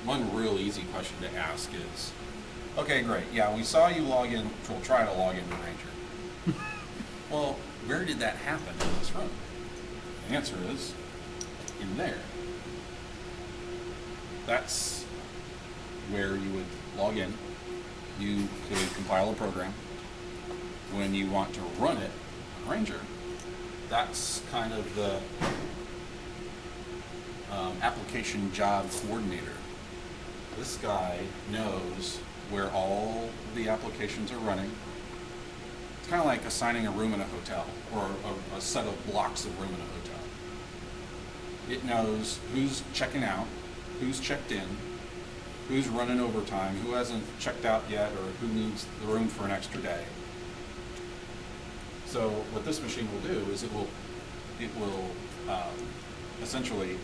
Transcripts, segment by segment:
one real easy question to ask is, okay, great, yeah, we saw you log in, we'll try to log into Ranger. Well, where did that happen in this room? The answer is, in there. That's where you would log in. You could compile a program. When you want to run it on Ranger, that's kind of the application job coordinator. This guy knows where all the applications are running. It's kind of like assigning a room in a hotel, or a set of blocks of room in a hotel. It knows who's checking out, who's checked in, who's running overtime, who hasn't checked out yet, or who needs the room for an extra day. So what this machine will do is it will essentially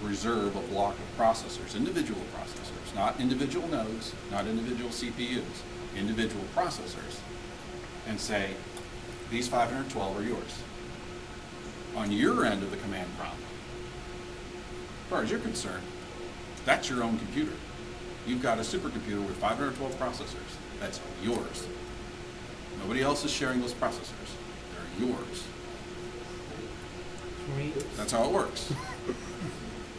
reserve a block of processors, individual processors, not individual nodes, not individual CPUs, individual processors, and say, these 512 are yours. On your end of the command prompt, as far as you're concerned, that's your own computer. You've got a supercomputer with 512 processors. That's yours. Nobody else is sharing those processors. They're yours. Sweet. That's how it works.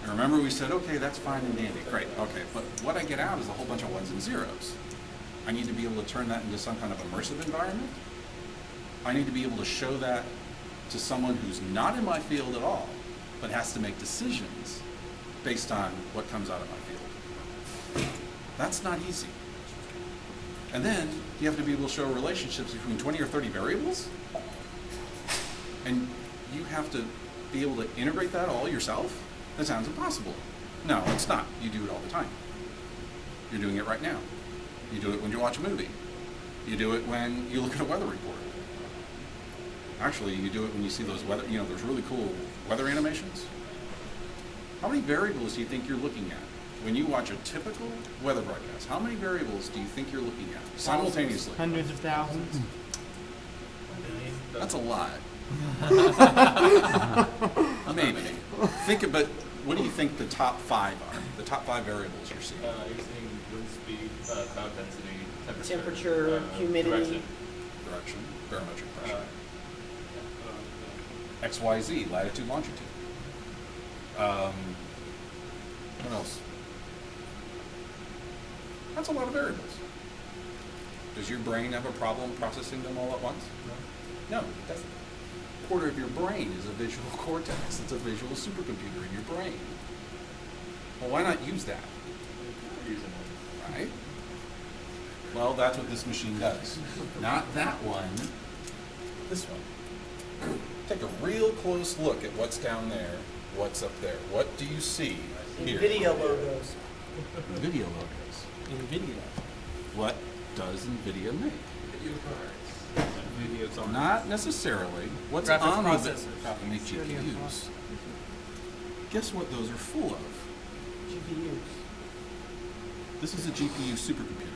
And remember we said, okay, that's fine and dandy. Great, okay. But what I get out is a whole bunch of ones and zeros. I need to be able to turn that into some kind of immersive environment. I need to be able to show that to someone who's not in my field at all, but has to make decisions based on what comes out of my field. That's not easy. And then you have to be able to show relationships between 20 or 30 variables. And you have to be able to integrate that all yourself? That sounds impossible. No, it's not. You do it all the time. You're doing it right now. You do it when you watch a movie. You do it when you look at a weather report. Actually, you do it when you see those weather, those really cool weather animations. How many variables do you think you're looking at? When you watch a typical weather broadcast, how many variables do you think you're looking at simultaneously? Hundreds of thousands. That's a lot. Maybe. Think about, what do you think the top 5 are? The top 5 variables you're seeing? You're seeing wind speed, cloud density, Temperature, humidity. Direction, barometric pressure. XYZ, latitude, longitude. What else? That's a lot of variables. Does your brain have a problem processing them all at once? No, it doesn't. A quarter of your brain is a visual cortex. It's a visual supercomputer in your brain. Well, why not use that? Right? Well, that's what this machine does. Not that one, this one. Take a real close look at what's down there, what's up there. What do you see here? NVIDIA logos. NVIDIA logos. NVIDIA. What does NVIDIA make? Video cards. Not necessarily. What's Graphics on the processors. make GPUs? Guess what those are full of? GPUs. This is a GPU supercomputer.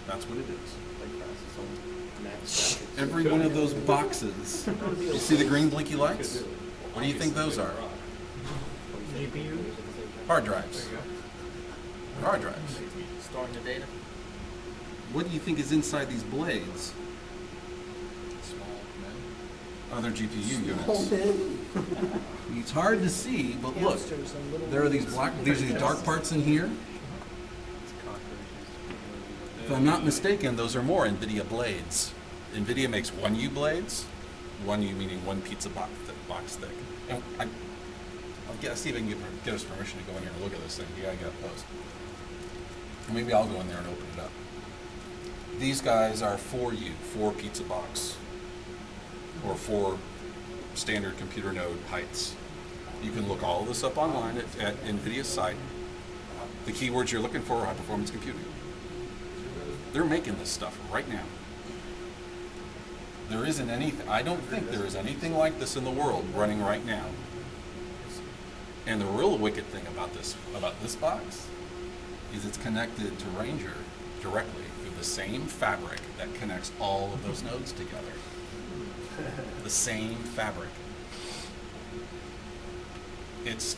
That's what it is. Every one of those boxes. You see the green blinky lights? What do you think those are? GPU. Hard drives. Hard drives. Storing the data. What do you think is inside these blades? Other GPU units. It's hard to see, but look, Hamsters and little there are these these are the dark parts in here. If I'm not mistaken, those are more NVIDIA blades. NVIDIA makes 1U blades, 1U meaning one pizza box thick. And I'll see if I can get us permission to go in here and look at this thing. Yeah, I got those. Maybe I'll go in there and open it up. These guys are 4U, 4 pizza box, or 4 standard computer node heights. You can look all of this up online at NVIDIA's site. The keywords you're looking for are high performance computing. They're making this stuff right now. There isn't anything, I don't think there is anything like this in the world running right now. And the real wicked thing about this box is it's connected to Ranger directly through the same fabric that connects all of those nodes together. The same fabric. It's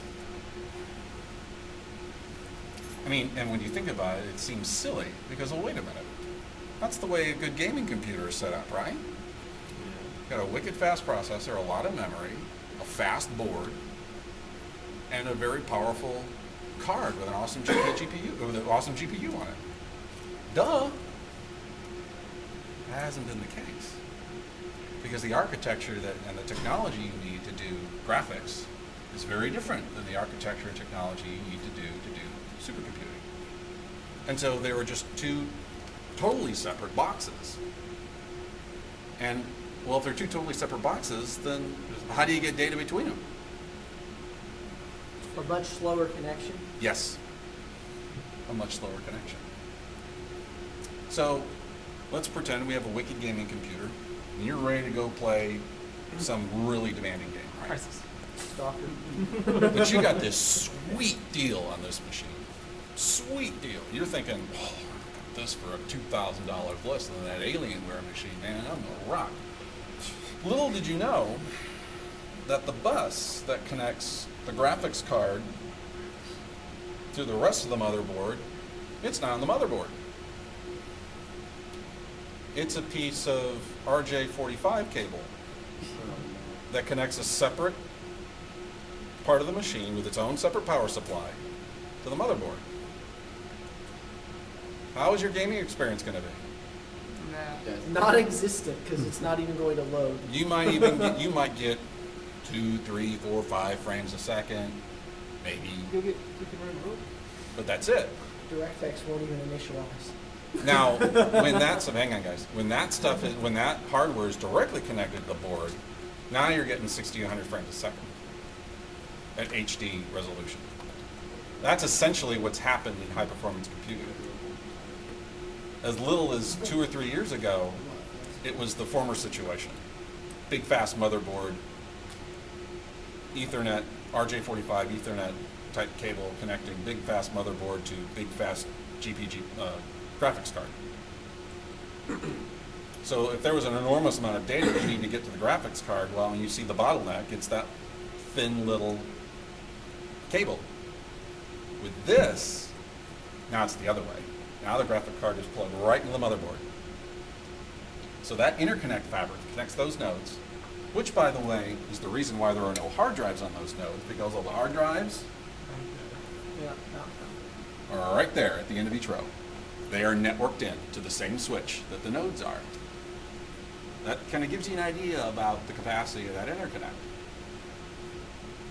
I mean, and when you think about it, it seems silly because, well, wait a minute. That's the way a good gaming computer is set up, right? Got a wicked fast processor, a lot of memory, a fast board, and a very powerful card with an awesome GPU on it. Duh. That hasn't been the case. Because the architecture and the technology you need to do graphics is very different than the architecture and technology you need to do supercomputing. And so they were just two totally separate boxes. And, well, if they're two totally separate boxes, then how do you get data between them? A much slower connection. Yes, a much slower connection. So let's pretend we have a wicked gaming computer, and you're ready to go play some really demanding game, right? Crisis. Stalker. But you got this sweet deal on this machine. Sweet deal. You're thinking, oh, I got this for a $2,000 less than that Alienware machine, man. I'm gonna rock. Little did you know that the bus that connects the graphics card to the rest of the motherboard, it's not on the motherboard. It's a piece of RJ45 cable that connects a separate part of the machine with its own separate power supply to the motherboard. How is your gaming experience going to be? Non-existent, because it's not even going to load. You might get 2, 3, 4, 5 frames a second, maybe, You can run a movie. but that's it. DirectX won't even initialize. Now, hang on, guys. When that hardware is directly connected to the board, now you're getting 60 to 100 frames a second at HD resolution. That's essentially what's happened in high-performance computing. As little as 2 or 3 years ago, it was the former situation. Big, fast motherboard, Ethernet, RJ45 Ethernet type cable connecting big, fast motherboard to big, fast graphics card. So if there was an enormous amount of data you need to get to the graphics card, well, when you see the bottleneck, it's that thin little cable. With this, now it's the other way. Now the graphic card is plugged right into the motherboard. So that interconnect fabric connects those nodes, which, by the way, is the reason why there are no hard drives on those nodes, because all the hard drives Yeah. are right there at the end of each row. They are networked in to the same switch that the nodes are. That kind of gives you an idea about the capacity of that interconnect.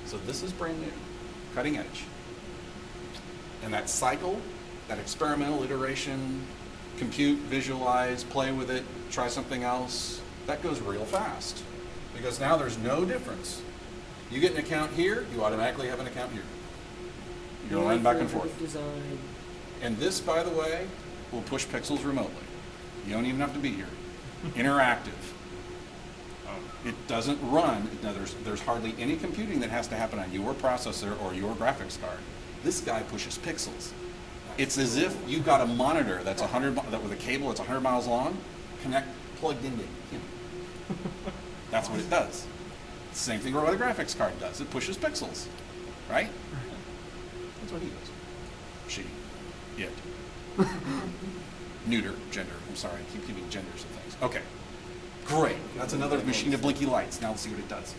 So this is brand new, cutting edge. And that cycle, that experimental iteration, compute, visualize, play with it, try something else, that goes real fast. Because now there's no difference. You get an account here, you automatically have an account here. You're running back and forth. Design. And this, by the way, will push pixels remotely. You don't even have to be here. Interactive. It doesn't run. Now, there's hardly any computing that has to happen on your processor or your graphics card. This guy pushes pixels. It's as if you've got a monitor that's with a cable that's 100 miles long, plugged into him. That's what it does. Same thing what a graphics card does. It pushes pixels, right? That's what he does. She, it. Neuter, gender. I'm sorry, I keep giving genders of things. Okay, great. That's another machine of blinky lights. Now let's see what it does.